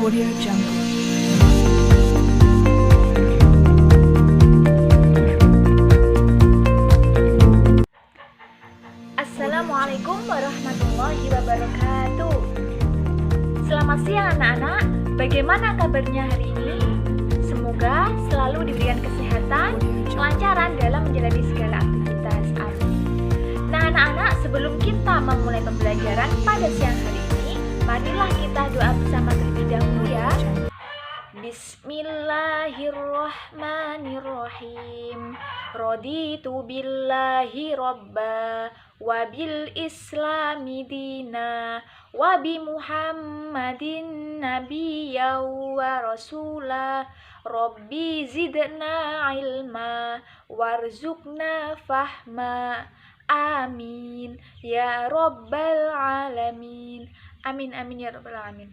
Audio Jungle. Assalamualaikum warahmatullahi wabarakatuh. Selamat siang anak-anak. Bagaimana kabarnya hari ini? Semoga selalu diberikan kesehatan, kelancaran dalam menjalani segala aktivitas. Amin. Nah anak-anak, sebelum kita memulai pembelajaran pada siang hari ini, marilah kita doa bersama terlebih dahulu ya. Bismillahirrahmanirrahim. Raditu billahi robba wa bil islami dina wa bi muhammadin nabiyya wa rasula rabbi zidna ilma warzuqna fahma amin ya rabbal alamin. Amin amin ya rabbal alamin.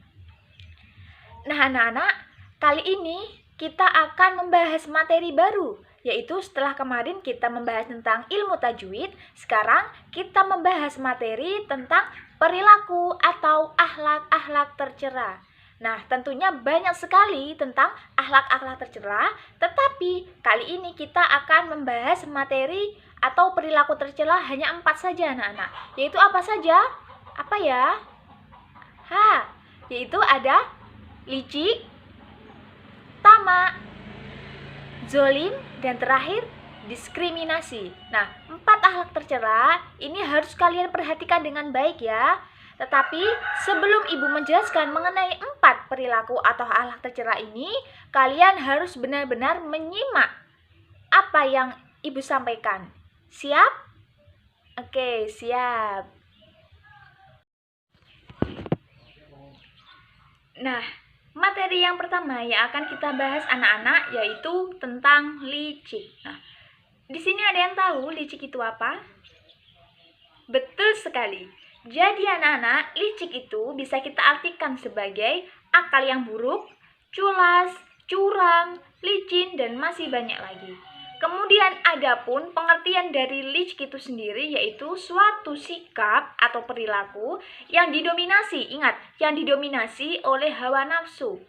Nah anak-anak, kali ini kita akan membahas materi baru, yaitu setelah kemarin kita membahas tentang ilmu tajwid, sekarang kita membahas materi tentang perilaku atau akhlak-akhlak tercela. Nah, tentunya banyak sekali tentang akhlak-akhlak tercela, tetapi kali ini kita akan membahas materi atau perilaku tercela hanya 4 saja anak-anak. Yaitu apa saja? Apa ya? Yaitu ada licik, tamak, zolim, dan terakhir diskriminasi. Nah, 4 akhlak tercela ini harus kalian perhatikan dengan baik ya. Tetapi sebelum ibu menjelaskan mengenai 4 perilaku atau akhlak tercela ini, kalian harus benar-benar menyimak apa yang ibu sampaikan. Siap? Oke, siap. Nah, materi yang pertama yang akan kita bahas anak-anak yaitu tentang licik. Nah, di sini ada yang tahu licik itu apa? Betul sekali. Jadi anak-anak, licik itu bisa kita artikan sebagai akal yang buruk, culas, curang, licin, dan masih banyak lagi. Kemudian adapun pengertian dari licik itu sendiri yaitu suatu sikap atau perilaku yang didominasi, ingat, yang didominasi oleh hawa nafsu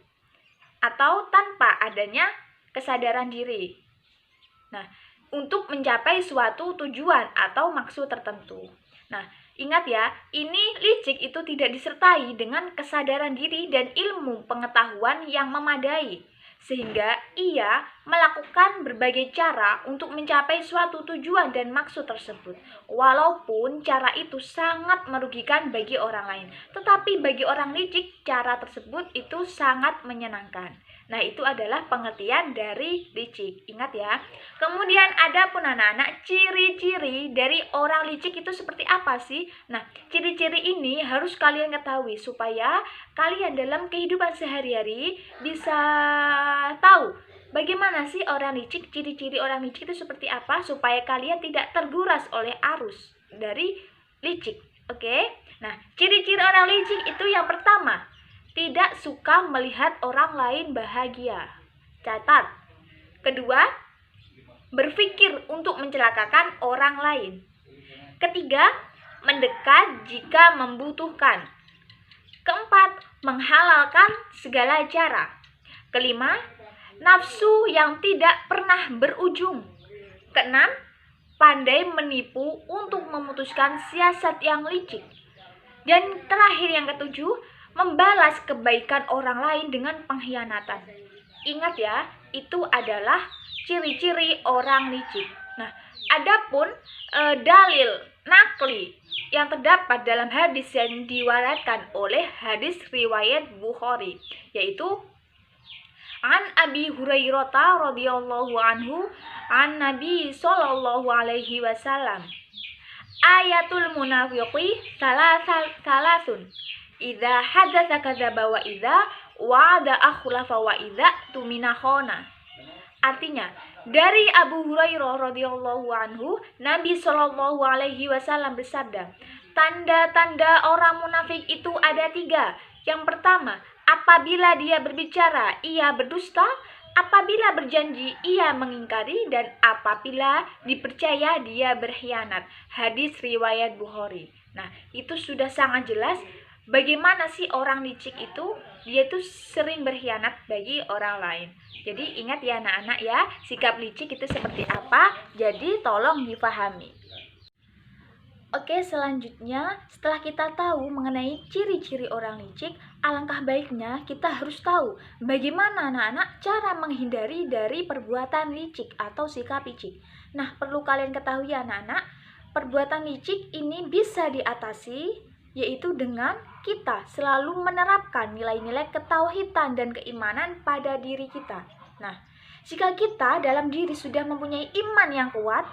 atau tanpa adanya kesadaran diri. Nah, untuk mencapai suatu tujuan atau maksud tertentu. Nah, ingat ya, ini licik itu tidak disertai dengan kesadaran diri dan ilmu pengetahuan yang memadai, sehingga ia melakukan berbagai cara untuk mencapai suatu tujuan dan maksud tersebut. Walaupun cara itu sangat merugikan bagi orang lain, tetapi bagi orang licik, cara tersebut itu sangat menyenangkan. Nah, itu adalah pengertian dari licik. Ingat ya. Kemudian ada pun anak-anak, ciri-ciri dari orang licik itu seperti apa sih? Nah, ciri-ciri ini harus kalian ketahui supaya kalian dalam kehidupan sehari-hari bisa tahu bagaimana sih orang licik, ciri-ciri orang licik itu seperti apa supaya kalian tidak terguras oleh arus dari licik. Oke? Nah, ciri-ciri orang licik itu yang pertama, tidak suka melihat orang lain bahagia. Catat. Kedua, berpikir untuk mencelakakan orang lain. Ketiga, mendekat jika membutuhkan. Keempat, menghalalkan segala cara. Kelima, nafsu yang tidak pernah berujung. Keenam, pandai menipu untuk memutuskan siasat yang licik. Dan terakhir yang ketujuh, membalas kebaikan orang lain dengan pengkhianatan. Ingat ya, itu adalah ciri-ciri orang licik. Nah, adapun dalil nakli yang terdapat dalam hadis yang diwariatkan oleh hadis riwayat Bukhari, yaitu An Abi Hurairah radhiyallahu anhu an Nabi sallallahu alaihi wasallam, ayatul munafiqi salasun. Idza hadatsa kadzaba wa idza wa'ada akhlafa wa idza tumina khana. Artinya, dari Abu Hurairah radhiyallahu anhu, Nabi sallallahu alaihi wasallam bersabda, tanda-tanda orang munafik itu ada 3. Yang pertama, apabila dia berbicara, ia berdusta. Apabila berjanji, ia mengingkari. Dan apabila dipercaya, dia berkhianat. Hadis riwayat Bukhari. Nah, itu sudah sangat jelas bagaimana sih orang licik itu? Dia tuh sering berkhianat bagi orang lain. Jadi ingat ya anak-anak ya, sikap licik itu seperti apa? Jadi tolong dipahami. Oke, selanjutnya setelah kita tahu mengenai ciri-ciri orang licik, alangkah baiknya kita harus tahu bagaimana anak-anak cara menghindari dari perbuatan licik atau sikap licik. Nah, perlu kalian ketahui anak-anak, perbuatan licik ini bisa diatasi yaitu dengan kita selalu menerapkan nilai-nilai ketauhidan dan keimanan pada diri kita. Nah, jika kita dalam diri sudah mempunyai iman yang kuat,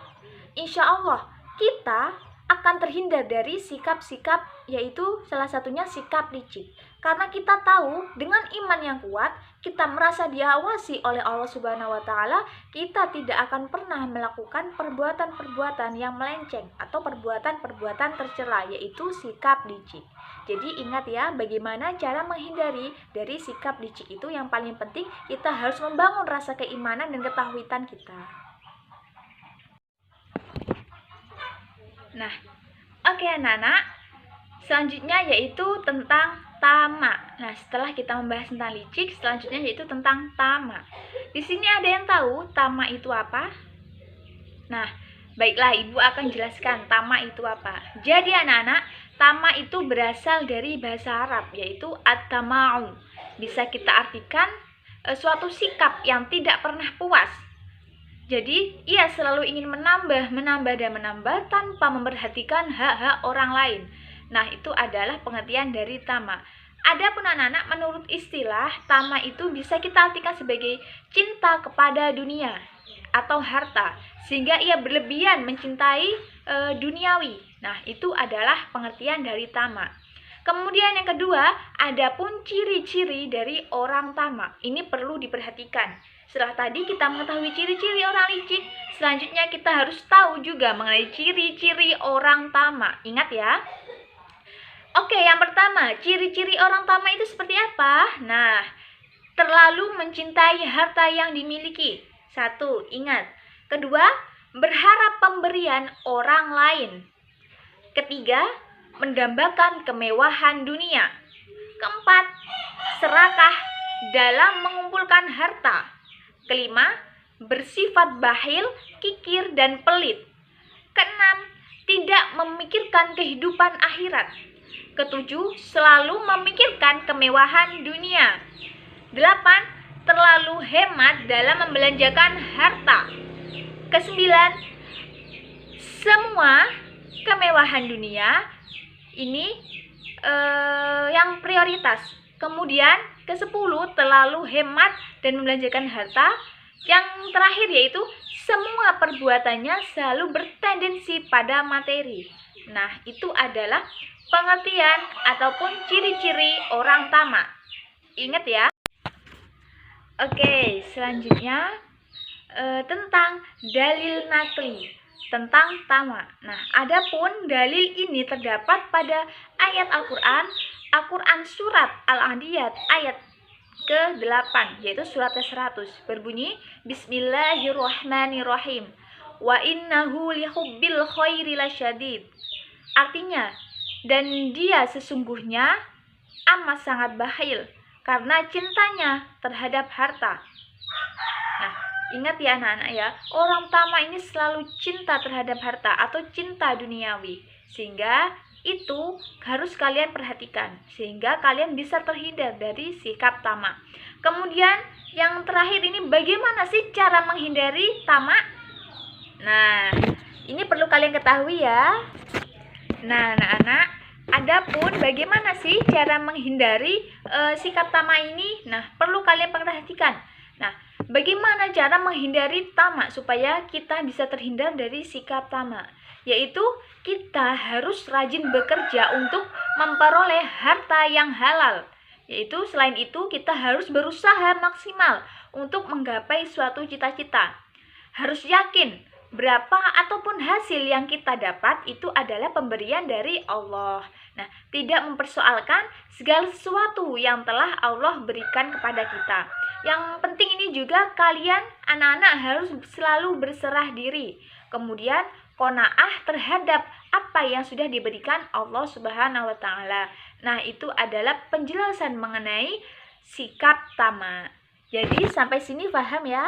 insya Allah kita akan terhindar dari sikap-sikap, yaitu salah satunya sikap licik. Karena kita tahu dengan iman yang kuat, kita merasa diawasi oleh Allah Subhanahu wa taala, kita tidak akan pernah melakukan perbuatan-perbuatan yang melenceng atau perbuatan-perbuatan tercela, yaitu sikap licik. Jadi ingat ya, bagaimana cara menghindari dari sikap licik itu. Yang paling penting kita harus membangun rasa keimanan dan ketauhidan kita. Nah, oke anak-anak, selanjutnya yaitu tentang tamak. Nah, setelah kita membahas tentang licik, selanjutnya yaitu tentang tamak. Di sini ada yang tahu tamak itu apa? Nah, baiklah, Ibu akan jelaskan tamak itu apa. Jadi anak-anak, tamak itu berasal dari bahasa Arab, yaitu at-tama'u. Bisa kita artikan suatu sikap yang tidak pernah puas. Jadi, ia selalu ingin menambah tanpa memperhatikan hak-hak orang lain. Nah, itu adalah pengertian dari tamak. Adapun anak-anak, menurut istilah, tamak itu bisa kita artikan sebagai cinta kepada dunia atau harta, sehingga ia berlebihan mencintai duniawi. Nah, itu adalah pengertian dari tamak. Kemudian yang kedua, adapun ciri-ciri dari orang tamak. Ini perlu diperhatikan. Setelah tadi kita mengetahui ciri-ciri orang licik, selanjutnya kita harus tahu juga mengenai ciri-ciri orang tamak. Ingat ya. Oke, yang pertama, ciri-ciri orang tamak itu seperti apa? Nah, terlalu mencintai harta yang dimiliki. 1, ingat. Kedua, berharap pemberian orang lain. Ketiga, mendambakan kemewahan dunia. Keempat, serakah dalam mengumpulkan harta. Kelima, bersifat bakhil, kikir, dan pelit. Keenam, tidak memikirkan kehidupan akhirat. Ketujuh, selalu memikirkan kemewahan dunia. 8, terlalu hemat dalam membelanjakan harta. Ke-9, semua kemewahan dunia ini yang prioritas. Kemudian ke-10, terlalu hemat dan membelanjakan harta. Yang terakhir yaitu semua perbuatannya selalu bertendensi pada materi. Nah, itu adalah pengertian ataupun ciri-ciri orang tamak. Ingat ya. Oke, selanjutnya tentang dalil nakli tentang tamak. Nah, adapun dalil ini terdapat pada ayat Al-Quran surat Al-Adiyat ayat ke-8, yaitu surat ke-100, berbunyi Bismillahirrahmanirrahim. Wa innahu lihubbil khairi lasyadid. Artinya, dan dia sesungguhnya amat sangat bakhil karena cintanya terhadap harta. Nah, ingat ya anak-anak ya, orang tamak ini selalu cinta terhadap harta atau cinta duniawi. Sehingga itu harus kalian perhatikan sehingga kalian bisa terhindar dari sikap tamak. Kemudian yang terakhir ini, bagaimana sih cara menghindari tamak? Nah, ini perlu kalian ketahui ya. Nah, anak-anak, adapun bagaimana sih cara menghindari sikap tamak ini? Nah, perlu kalian perhatikan. Nah, bagaimana cara menghindari tamak supaya kita bisa terhindar dari sikap tamak? Yaitu kita harus rajin bekerja untuk memperoleh harta yang halal. Yaitu selain itu kita harus berusaha maksimal untuk menggapai suatu cita-cita. Harus yakin berapa ataupun hasil yang kita dapat itu adalah pemberian dari Allah. Nah, tidak mempersoalkan segala sesuatu yang telah Allah berikan kepada kita. Yang penting ini juga kalian anak-anak harus selalu berserah diri. Kemudian qanaah terhadap apa yang sudah diberikan Allah Subhanahu wa taala. Nah, itu adalah penjelasan mengenai sikap tamak. Jadi, sampai sini paham ya?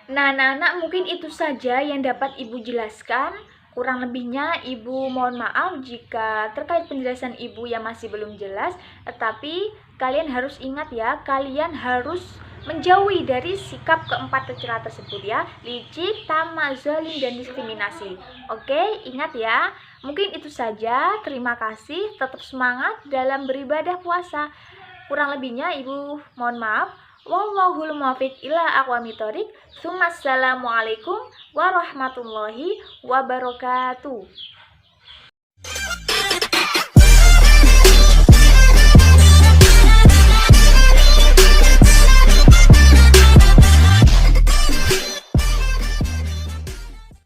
Nah, anak-anak, mungkin itu saja yang dapat Ibu jelaskan. Kurang lebihnya Ibu mohon maaf jika terkait penjelasan Ibu yang masih belum jelas. Tetapi kalian harus ingat ya, kalian harus menjauhi dari sikap keempat tercela tersebut ya. Licik, tamak, zalim, dan diskriminasi. Oke, ingat ya. Mungkin itu saja. Terima kasih. Tetap semangat dalam beribadah puasa. Kurang lebihnya Ibu mohon maaf. Wallahul muwaffiq ila aqwamit thoriq. Assalamualaikum warahmatullahi wabarakatuh.